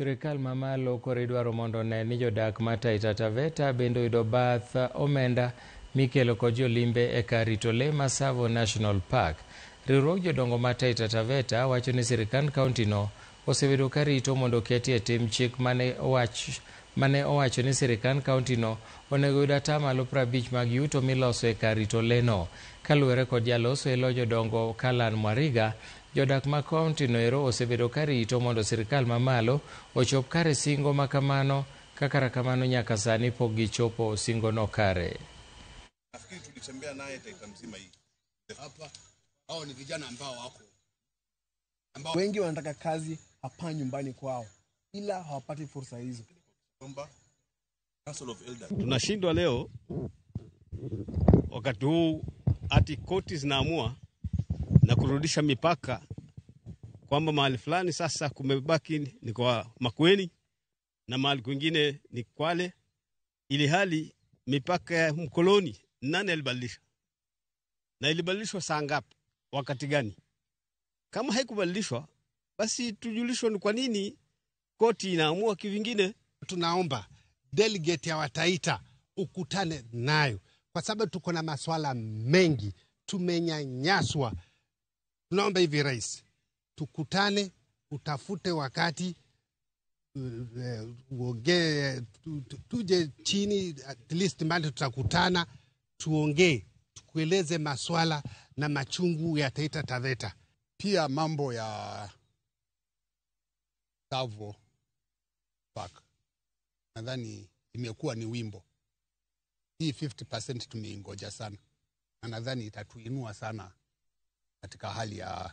Sirikal mamalo koro idwaro mondo ne ni jodak ma Taita Taveta bende yudo bath omenda mikelo kod jolimbe e kar rito lee ma Tsavo National Park. Riwruog jodongo ma Taita Taveta wacho ni sirikand kauntino osebedo ka rito mondo oketie tim chik mane owacho ni sirikand kauntino onego yud atamalo 50 mag yuto miloso e kar rito lee no. Kaluwore kod jaloso elo jodongo Kalan Mwariga, jodak ma kauntino ero osebedo ka rito mondo sirikal mamalo ochop kare singo makamano, kaka kamano nyaka sani pok gichopo singo no kare. Nafikiri tulitembea naye Taita mzima hii. Hapa hao ni vijana ambao wengi wanataka kazi hapa nyumbani kwao, ila hawapati fursa hizo. Tunashindwa leo wakati huu ati koti zinaamua na kurudisha mipaka kwamba mahali fulani sasa kumebaki ni kwa Makueni na mahali kwingine ni Kwale, ili hali mipaka ya mkoloni nani alibadilisha? Na ilibadilishwa saa ngapi? Wakati gani? Kama haikubadilishwa, basi tujulishwe ni kwa nini koti inaamua kivingine. Tunaomba delegate ya Wataita ukutane nayo, kwa sababu tuko na maswala mengi, tumenyanyaswa. Tunaomba hivi rais, tukutane, utafute wakati, tuje chini, at least mbali tutakutana, tuongee, tukueleze maswala na machungu ya Taita Taveta. Pia mambo ya Tsavo Park, nadhani imekuwa ni wimbo. Hii 50% tumeingoja sana, na nadhani itatuinua sana katika hali ya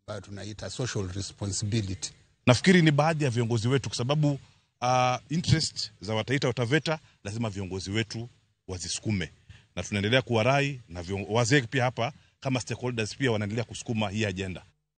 ambayo tunaita social responsibility. Nafikiri ni baadhi ya viongozi wetu, kwa sababu interest za Wataita Taveta lazima viongozi wetu wazisukume, na tunaendelea kuwarai na wazee pia hapa kama stakeholders pia wanaendelea kusukuma hii agenda.